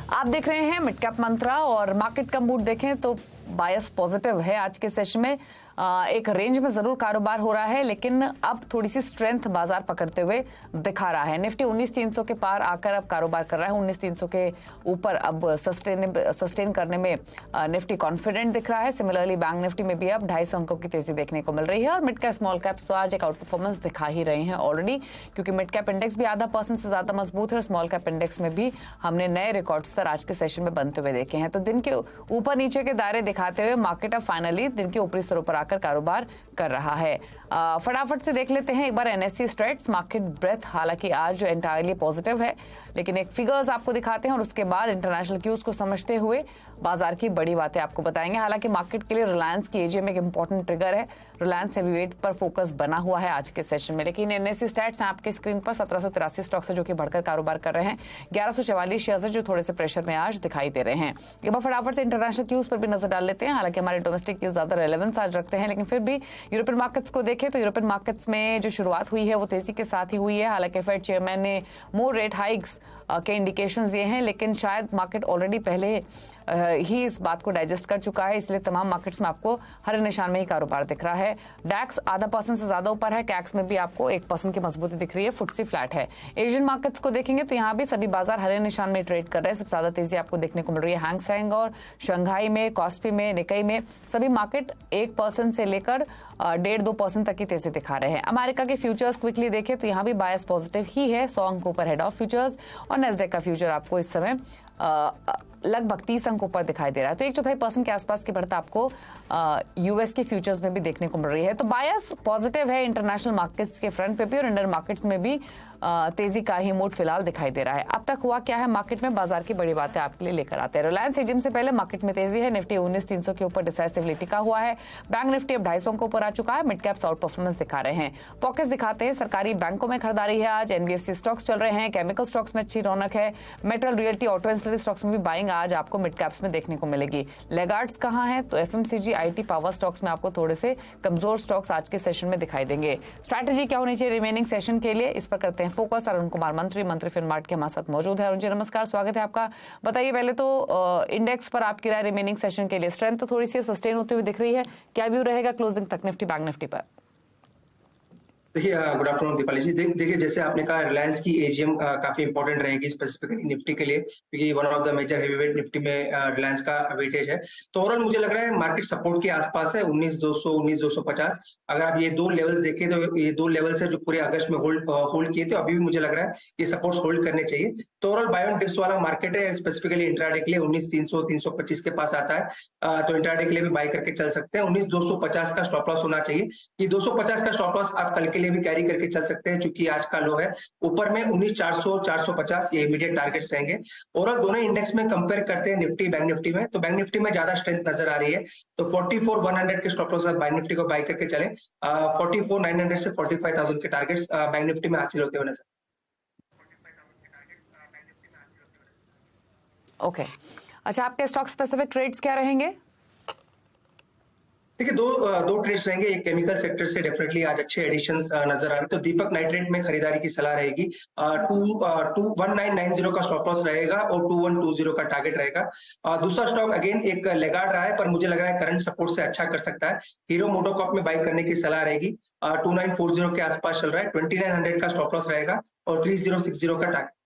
आप देख रहे हैं मिड कैप मंत्रा और मार्केट का मूड देखें तो बायस पॉजिटिव है। आज के सेशन में एक रेंज में जरूर कारोबार हो रहा है, लेकिन अब थोड़ी सी स्ट्रेंथ बाजार पकड़ते हुए दिखा रहा है। निफ्टी 19,300 के पार आकर अब कारोबार कर रहा है। 19,300 के ऊपर अब सस्टेन करने में निफ्टी कॉन्फिडेंट दिख रहा है। सिमिलरली बैंक निफ्टी में भी अब 250 अंकों की तेजी देखने को मिल रही है और मिड कैप स्मॉल कैप तो आज एक आउट परफॉर्मेंस दिखा ही रहे हैं ऑलरेडी, क्योंकि मिड कैप इंडेक्स भी आधा % से ज्यादा मजबूत है और स्मॉल कैप इंडेक्स में भी हमने नए रिकॉर्ड स्तर आज के सेशन में बनते हुए देखे हैं। तो दिन के ऊपर नीचे के दायरे दिखाते हुए मार्केट अब फाइनली दिन के ऊपरी स्तरों पर आकर कारोबार कर रहा है। फटाफट से देख लेते हैं एक बार एनएससी स्ट्रेट्स मार्केट ब्रेथ। हालांकि आज एंटायरली पॉजिटिव है, लेकिन एक फिगर्स आपको दिखाते हैं और उसके बाद इंटरनेशनल क्यूज को समझते हुए बाजार की बड़ी बातें आपको बताएंगे। हालांकि मार्केट के लिए रिलायंस की एजीएम एक इंपॉर्टेंट ट्रिगर है। रिलायंस हेवीवेट पर फोकस बना हुआ है आज के सेशन में, लेकिन एनएससी स्टैट्स आपके स्क्रीन पर 1783 स्टॉक्स है जो कि बढ़कर कारोबार कर रहे हैं। 1144 शेयर्स है जो थोड़े से प्रेशर में आज दिखाई दे रहे हैं। एक बार फटाफट से इंटरनेशनल क्यूज पर भी नजर डाल लेते हैं। हालांकि हमारे डोमेस्टिक क्यूज ज्यादा रेलेवेंस आज रखते हैं, लेकिन फिर भी यूरोपियन मार्केट्स को देखें तो यूरोपियन मार्केट्स में जो शुरुआत हुई है वो तेजी के साथ ही हुई है। हालांकि फेड चेयरमैन ने मोर रेट हाइक्स के इंडिकेशंस दिए हैं, लेकिन शायद मार्केट ऑलरेडी पहले ही इस बात को डाइजेस्ट कर चुका है, इसलिए तमाम मार्केट्स में आपको हरे निशान में ही कारोबार दिख रहा है। डैक्स आधा % से ज्यादा ऊपर है, कैक्स में भी आपको 1% की मजबूती दिख रही है, फुटसी फ्लैट है। एशियन मार्केट्स को देखेंगे तो यहाँ भी सभी बाजार हरे निशान में ट्रेड कर रहे हैं। सबसे ज्यादा तेजी आपको देखने को मिल रही है हैंग सेंग और शंघाई में, कॉस्पी में, निकाई में। सभी मार्केट 1% से लेकर 1.5-2% तक की तेजी दिखा रहे हैं। अमेरिका के फ्यूचर्स क्विकली देखें तो यहाँ भी बायस पॉजिटिव ही है। 100 अंक ऊपर हेड ऑफ फ्यूचर्स और नेस्डेक का फ्यूचर आपको इस समय लगभग 30 अंक ऊपर दिखाई दे रहा है। तो 1/4% के आसपास की बढ़त आपको यूएस के फ्यूचर्स में भी देखने को मिल रही है। तो बायस पॉजिटिव है इंटरनेशनल मार्केट्स के फ्रंट पे भी और इंडियन मार्केट्स में भी तेजी का ही मूड फिलहाल दिखाई दे रहा है। अब तक हुआ क्या है मार्केट में, बाजार की बड़ी बातें आपके लिए लेकर आते हैं। रिलायंस एजीएम से पहले मार्केट में तेजी है। निफ्टी 19,300 के ऊपर डिसाइसिवली टिका हुआ है। बैंक निफ्टी अब 250 के ऊपर आ चुका है। मिड कैप्स आउट परफॉर्मेंस दिखा रहे हैं। पॉकेट्स दिखाते हैं सरकारी बैंकों में खरीदारी है आज। एनबीएफसी स्टॉक्स चल रहे हैं। केमिकल स्टॉक्स में अच्छी रौनक है। Metal, realty, auto ancillary stocks में भी बाइंग आज आपको मिड कैप्स में देखने को मिलेगी। लेगार्ड्स कहां है तो एफएमसीजी, आईटी, पावर स्टॉक्स में आपको थोड़े से कमजोर स्टॉक्स आज के सेशन में दिखाई देंगे। स्ट्रैटेजी क्या होनी चाहिए रिमेनिंग सेशन के लिए, इस पर करते हैं फोकस। अरुण कुमार मंत्री फिनमार्ट के हमारे साथ मौजूद है। अरुण जी नमस्कार, स्वागत है आपका। बताइए पहले तो इंडेक्स पर आपकी राय रिमेनिंग सेशन के लिए। स्ट्रेंथ तो थोड़ी सी सस्टेन होते हुए दिख रही है, क्या व्यू रहेगा क्लोजिंग तक निफ्टी बैंक निफ्टी पर? देखिए, गुड आफ्टरनून दीपाली जी। देखिए, जैसे आपने कहा रिलायंस की एजीएम काफी इंपॉर्टेंट रहेगी स्पेसिफिकली निफ्टी के लिए, क्योंकि one of the major heavyweight Nifty में रिलायंस का वेटेज है। तो ओवरऑल मुझे लग रहा है मार्केट सपोर्ट के आसपास है 19,200 19,250। अगर आप ये दो लेवल्स देखें तो ये दो लेवल्स है जो पूरे अगस्त में होल्ड किए थे, अभी भी मुझे लग रहा है ये सपोर्ट होल्ड करने चाहिए। तो ओवरऑल बाय ऑन डिप्स वाला मार्केट है, स्पेसिफिकली इंट्राडे के लिए 19,300 325 के पास आता है, तो इंट्राडे के लिए भी बाय करके चल सकते हैं। 19,250 का स्टॉप लॉस होना चाहिए। ये 250 का स्टॉप लॉस आप कल के लिए भी कैरी करके चल सकते हैं, चूंकि आज का लो है ऊपर में 19,400 450, ये इमीडिएट टारगेट्स रहेंगे। ओवरऑल दोनों इंडेक्स में कंपेयर करते हैं निफ्टी बैंक निफ्टी में, तो बैंक निफ्टी में ज्यादा स्ट्रेंथ नजर आ रही है। तो 44,100 के स्टॉप लॉस बैंक निफ्टी को बाय करके चले। 44,900 से 45,000 के टारगेट्स बैंक निफ्टी में हासिल होते हुए नजर। ओके, अच्छा आपके स्टॉक स्पेसिफिक ट्रेड्स क्या रहेंगे? देखिए, दो ट्रेड्स रहेंगे। एक केमिकल सेक्टर से डेफिनेटली आज अच्छे एडिशंस नजर आ रहे हैं, तो दीपक नाइट्रेट में खरीदारी की सलाह रहेगी। 1990 का स्टॉप लॉस रहेगा और 2120 का टारगेट रहेगा। दूसरा स्टॉक अगेन एक लेगार्ड रहा है, पर मुझे लग रहा है करंट सपोर्ट से अच्छा कर सकता है। हीरो मोटोकॉर्प में बाई करने की सलाह रहेगी। 2940 के आसपास चल रहा है। 2900 का स्टॉप लॉस रहेगा और 3060 का टारगेट।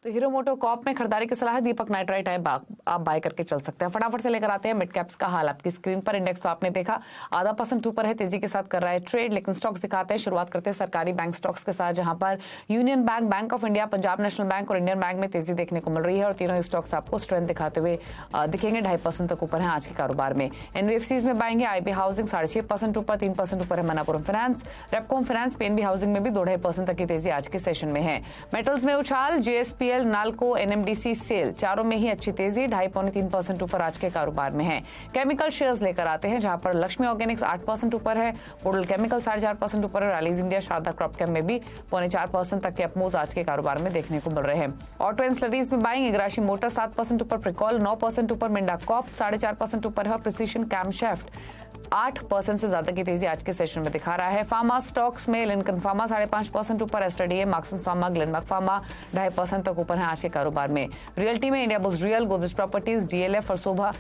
तो हीरो मोटो कॉप में खरीदारी की सलाह है। दीपक नाइट्राइट है, आप बाय करके चल सकते हैं। फटाफट से लेकर आते हैं मिड कैप्स का हाल आपकी स्क्रीन पर। इंडेक्स तो आपने देखा आधा % ऊपर है, तेजी के साथ कर रहा है ट्रेड, लेकिन स्टॉक्स दिखाते हैं। शुरुआत करते हैं सरकारी बैंक स्टॉक्स के साथ, जहां पर union bank, bank of India, Punjab national bank और इंडियन बैंक में तेजी देखने को मिल रही है और तीनों स्टॉक्स आपको स्ट्रेंथ दिखाते हुए दिखेंगे। 2.5% तक ऊपर है आज के कारोबार में। एनबीएफसीज में बाएंगे आईबी हाउसिंग 6.5% ऊपर, 3% ऊपर है Manappuram finance, Repco finance, PNB housing में भी 2.5% तक की तेजी आज के सेशन में है। मेटल्स में उछाल, जेएसपीएल, नाल्को, एनएमडीसी, सेल चारों में ही अच्छी तेजी 2.5-3% ऊपर आज के कारोबार में है। केमिकल शेयर्स लेकर आते हैं, जहां पर लक्ष्मी ऑर्गेनिक्स 8% ऊपर है, पोर्टल केमिकल 4.5% ऊपर है, रैलीज इंडिया, शारदा क्रॉप केम में भी 4.25% तक के अपमूव्स आज के कारोबार में देखने को मिल रहे हैं। ऑटो एंसिलरीज में बाइंग, इग्राशी मोटर 7% ऊपर, प्रिकॉल 9% ऊपर, मिंडा कॉप 4.5% ऊपर है और प्रिसीशन कैमशैफ्ट 8% से ज्यादा की तेजी आज के सेशन में दिखा रहा है। फार्मा स्टॉक्स में लिंकन फार्मा 5.5% ऊपर, एस्ट्राडीए, मार्क्सन्स फार्मा, ग्लेनमार्क फार्मा 2.5% तक ऊपर है आज के कारोबार में। रियल्टी में India bulls real, Godrej properties, DLF और शोभा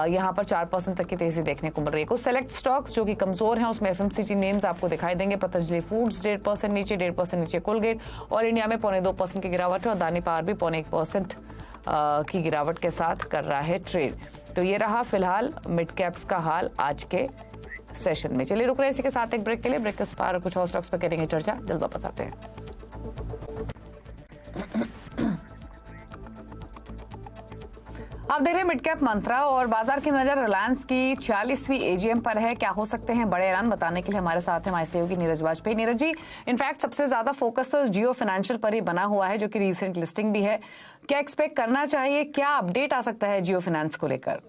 यहां पर 4% तक की तेजी देखने को मिल रही है। कुछ सेलेक्ट स्टॉक्स जो कि कमजोर हैं उसमें एफएमसीजी नेम्स आपको दिखाई देंगे। पतंजलि फूड्स 1.5% नीचे, 1.5% नीचे कोलगेट, और इंडिया में 2.25% की गिरावट है, और दानी पावर भी 1% की गिरावट के साथ कर रहा है ट्रेड। तो ये रहा फिलहाल मिड कैप्स का हाल आज के सेशन में। चलिए रुक रहे हैं इसी के साथ एक ब्रेक के लिए। ब्रेक के पार कुछ और स्टॉक्स पर करेंगे चर्चा, जल्द वापस आते हैं। आप देख रहे हैं मिड कैप मंत्रा, और बाजार की नजर रिलायंस की 40वीं एजीएम पर है। क्या हो सकते हैं बड़े ऐलान, बताने के लिए हमारे साथ है माई की नीरज वाजपेयी। नीरज जी, इनफैक्ट सबसे ज्यादा फोकस तो जियो फाइनेंशियल पर ही बना हुआ है, जो कि रीसेंट लिस्टिंग भी है। क्या एक्सपेक्ट करना चाहिए, क्या अपडेट आ सकता है जियो फाइनेंस को लेकर?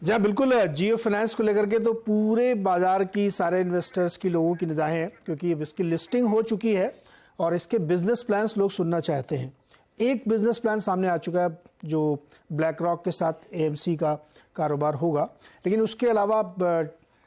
जी बिल्कुल, जियो फाइनेंस को लेकर के तो पूरे बाजार की, सारे इन्वेस्टर्स की, लोगों की निगाहें हैं, क्योंकि इसकी लिस्टिंग हो चुकी है और इसके बिजनेस प्लान्स लोग सुनना चाहते हैं। एक बिजनेस प्लान सामने आ चुका है जो ब्लैक रॉक के साथ एएमसी का कारोबार होगा, लेकिन उसके अलावा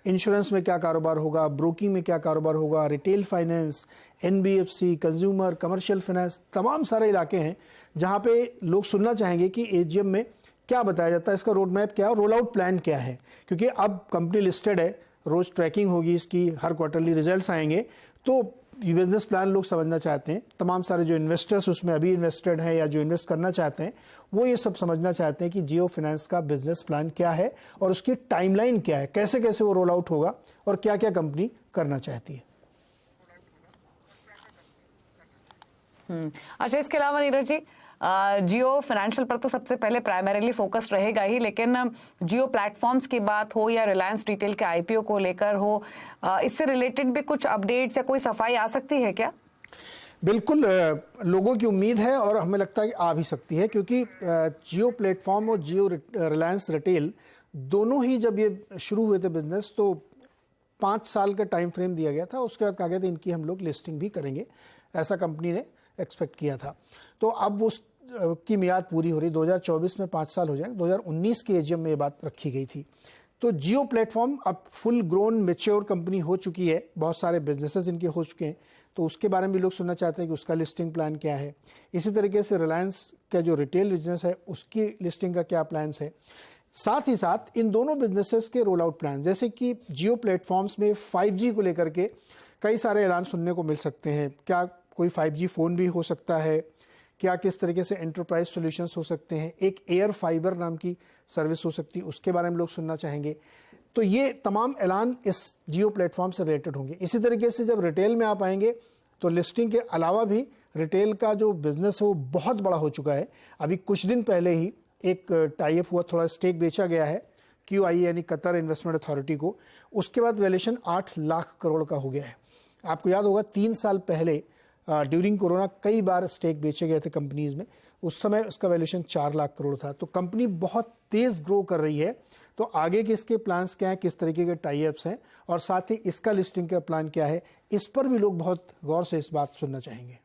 इंश्योरेंस में क्या कारोबार होगा, ब्रोकिंग में क्या कारोबार होगा, retail finance, NBFC, consumer, commercial finance, तमाम सारे इलाके हैं जहां पे लोग सुनना चाहेंगे कि एजीएम में क्या बताया जाता है, इसका रोड मैप क्या है, रोल आउट प्लान क्या है। क्योंकि अब कंपनी लिस्टेड है, रोज ट्रैकिंग होगी इसकी, हर क्वार्टरली रिजल्ट्स आएंगे, तो ये बिजनेस प्लान लोग समझना चाहते हैं। तमाम सारे जो इन्वेस्टर्स उसमें अभी इन्वेस्टेड हैं या जो इन्वेस्ट करना चाहते हैं, वो ये सब समझना चाहते हैं कि जियो फाइनेंस का बिजनेस प्लान क्या है और उसकी टाइमलाइन क्या है, कैसे कैसे वो रोल आउट होगा और क्या क्या कंपनी करना चाहती है। अच्छा, इसके अलावा नीरज जी, जियो फाइनेंशियल पर तो सबसे पहले प्राइमरीली फोकस रहेगा ही, लेकिन जियो प्लेटफॉर्म्स की बात हो या रिलायंस रिटेल के आईपीओ को लेकर हो, इससे रिलेटेड भी कुछ अपडेट्स या कोई सफाई आ सकती है क्या? बिल्कुल, लोगों की उम्मीद है और हमें लगता है कि आ भी सकती है, क्योंकि जियो प्लेटफॉर्म और जियो रिलायंस रिटेल दोनों ही जब ये शुरू हुए थे बिजनेस, तो 5 साल का टाइम फ्रेम दिया गया था। उसके बाद कहा गया था इनकी हम लोग लिस्टिंग भी करेंगे, ऐसा कंपनी ने एक्सपेक्ट किया था। तो अब उसकी मियाद पूरी हो रही, 2024 में 5 साल हो जाएंगे। 2019 के एजीएम में ये बात रखी गई थी। तो जियो प्लेटफॉर्म अब फुल ग्रोन मैच्योर कंपनी हो चुकी है, बहुत सारे बिजनेसेस इनके हो चुके हैं, तो उसके बारे में भी लोग सुनना चाहते हैं कि उसका लिस्टिंग प्लान क्या है। इसी तरीके से रिलायंस का जो रिटेल बिजनेस है उसकी लिस्टिंग का क्या प्लान्स है। साथ ही साथ इन दोनों बिजनेसेस के रोल आउट प्लान, जैसे कि जियो प्लेटफॉर्म्स में 5G को लेकर के कई सारे ऐलान सुनने को मिल सकते हैं। क्या कोई 5G फ़ोन भी हो सकता है, क्या किस तरीके से एंटरप्राइज सॉल्यूशंस हो सकते हैं, एक एयर फाइबर नाम की सर्विस हो सकती है, उसके बारे में लोग सुनना चाहेंगे। तो ये तमाम ऐलान इस जियो प्लेटफॉर्म से रिलेटेड होंगे। इसी तरीके से जब रिटेल में आप आएंगे तो लिस्टिंग के अलावा भी रिटेल का जो बिजनेस है वो बहुत बड़ा हो चुका है। अभी कुछ दिन पहले ही एक टाई अप हुआ, थोड़ा स्टेक बेचा गया है QIA यानी कतर इन्वेस्टमेंट अथॉरिटी को। उसके बाद वैल्यूएशन 8 लाख करोड़ का हो गया है। आपको याद होगा 3 साल पहले ड्यूरिंग कोरोना कई बार स्टेक बेचे गए थे कंपनीज में, उस समय उसका वैल्यूएशन 4 लाख करोड़ था। तो कंपनी बहुत तेज ग्रो कर रही है। तो आगे के इसके प्लान्स क्या है, किस तरीके के टाई अप्स हैं और साथ ही इसका लिस्टिंग का प्लान क्या है, इस पर भी लोग बहुत गौर से इस बात सुनना चाहेंगे।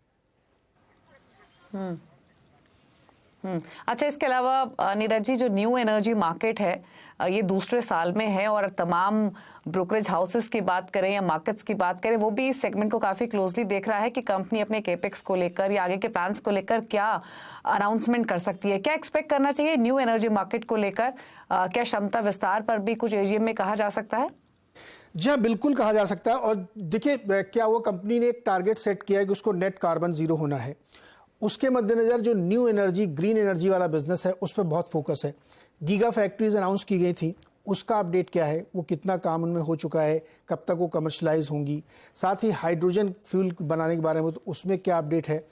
अच्छा, इसके अलावा नीरज जी, जो न्यू एनर्जी मार्केट है ये दूसरे साल में है, और तमाम ब्रोकरेज हाउसेस की बात करें या मार्केट्स की बात करें, वो भी इस सेगमेंट को काफी क्लोजली देख रहा है कि कंपनी अपने केपेक्स को लेकर या आगे के प्लान्स को लेकर क्या अनाउंसमेंट कर सकती है। क्या एक्सपेक्ट करना चाहिए न्यू एनर्जी मार्केट को लेकर? क्या क्षमता विस्तार पर भी कुछ एजीएम में कहा जा सकता है? जी हाँ, बिल्कुल कहा जा सकता है। और देखिए, क्या वो कंपनी ने एक टारगेट सेट किया है कि उसको नेट कार्बन जीरो होना है। उसके मद्देनजर जो न्यू एनर्जी, ग्रीन एनर्जी वाला बिजनेस है उस पर बहुत फोकस है। गीगा फैक्ट्रीज अनाउंस की गई थी, उसका अपडेट क्या है, वो कितना काम उनमें हो चुका है, कब तक वो कमर्शलाइज होंगी। साथ ही हाइड्रोजन फ्यूल बनाने के बारे में तो उसमें क्या अपडेट है।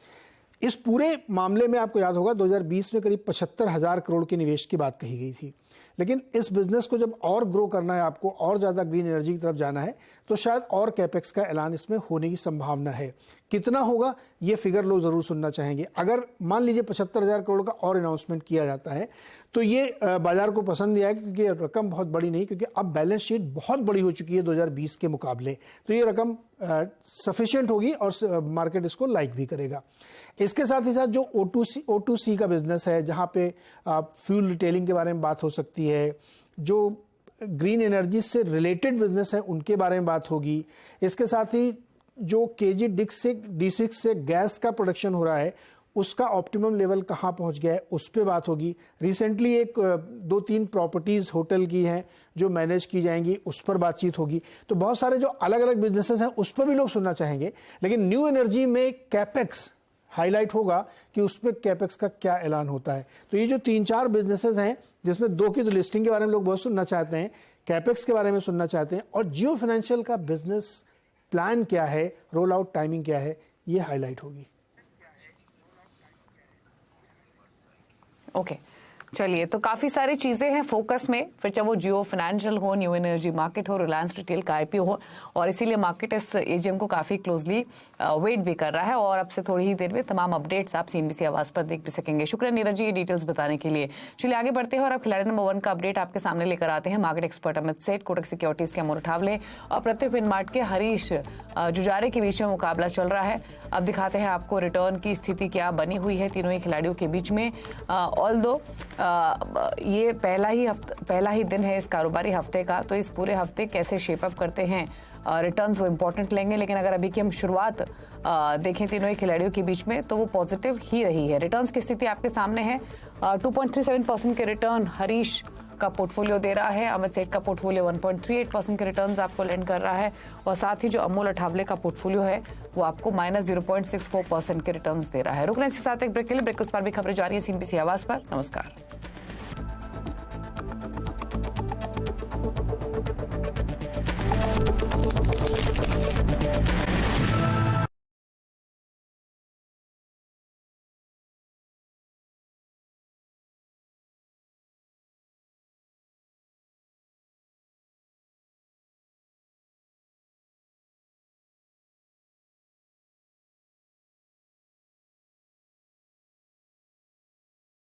इस पूरे मामले में आपको याद होगा 2020 में करीब 75,000 करोड़ के निवेश की बात कही गई थी। लेकिन इस बिजनेस को जब और ग्रो करना है, आपको और ज़्यादा ग्रीन एनर्जी की तरफ जाना है, तो शायद और कैपेक्स का ऐलान इसमें होने की संभावना है। कितना होगा ये फिगर लोग ज़रूर सुनना चाहेंगे। अगर मान लीजिए 75,000 करोड़ का और अनाउंसमेंट किया जाता है तो ये बाजार को पसंद नहीं आएगी, क्योंकि ये रकम बहुत बड़ी नहीं, क्योंकि अब बैलेंस शीट बहुत बड़ी हो चुकी है 2020 के मुकाबले। तो ये रकम सफिशिएंट होगी और मार्केट इसको लाइक भी करेगा। इसके साथ ही साथ जो O2C का बिजनेस है, जहाँ पे फ्यूल रिटेलिंग के बारे में बात हो सकती है, जो ग्रीन एनर्जी से रिलेटेड बिजनेस है उनके बारे में बात होगी। इसके साथ ही जो केजी D6 से गैस का प्रोडक्शन हो रहा है उसका ऑप्टिमम लेवल कहाँ पहुँच गया है उस पर बात होगी। रिसेंटली एक 2-3 प्रॉपर्टीज़ होटल की हैं जो मैनेज की जाएंगी, उस पर बातचीत होगी। तो बहुत सारे जो अलग अलग बिजनेसेस हैं उस पर भी लोग सुनना चाहेंगे। लेकिन न्यू एनर्जी में कैपेक्स हाईलाइट होगा कि उस पर कैपेक्स का क्या ऐलान होता है। तो ये जो 3-4 बिजनेसेस हैं जिसमें 2 की तो लिस्टिंग के बारे में लोग बहुत सुनना चाहते हैं, कैपेक्स के बारे में सुनना चाहते हैं, और जियो फाइनेंशियल का बिजनेस प्लान क्या है, रोल आउट टाइमिंग क्या है, ये हाईलाइट होगी। ओके चलिए, तो काफी सारी चीजें हैं फोकस में, फिर चाहे वो जियो फाइनेंशियल हो, न्यू एनर्जी मार्केट हो, रिलायंस रिटेल का आईपीओ हो, और इसीलिए मार्केट इस एजीएम को काफी क्लोजली वेट भी कर रहा है। और अब से थोड़ी ही देर में तमाम अपडेट्स आप सीएनबीसी आवाज पर देख भी सकेंगे। शुक्रिया नीरज जी ये डिटेल्स बताने के लिए। चलिए आगे बढ़ते हैं और अब खिलाड़ी नंबर 1 का अपडेट आपके सामने लेकर आते हैं। मार्केट एक्सपर्ट अमित सेठ, कोटक सिक्योरिटीज के अमर उठावले और प्रत्यय फिनमार्ट के हरीश जुजारे के बीच में मुकाबला चल रहा है। अब दिखाते हैं आपको रिटर्न की स्थिति क्या बनी हुई है तीनों ही खिलाड़ियों के बीच में। ऑल्दो ये पहला ही दिन है इस कारोबारी हफ्ते का, तो इस पूरे हफ्ते कैसे शेप अप करते हैं रिटर्न्स वो इंपॉर्टेंट लेंगे। लेकिन अगर अभी की हम शुरुआत देखें तीनों ही खिलाड़ियों के बीच में तो वो पॉजिटिव ही रही है। रिटर्न्स की स्थिति आपके सामने है। 2.37% के रिटर्न हरीश का पोर्टफोलियो दे रहा है, अमित सेठ का पोर्टफोलियो 1.38% के रिटर्न्स आपको लैंड कर रहा है, और साथ ही जो अमोल अठावले का पोर्टफोलियो है वो आपको -0.64% के रिटर्न्स दे रहा है। रुकने के साथ एक ब्रेक के लिए, ब्रेक उस पर भी खबरें जारी है सीएनबीसी आवाज पर। नमस्कार।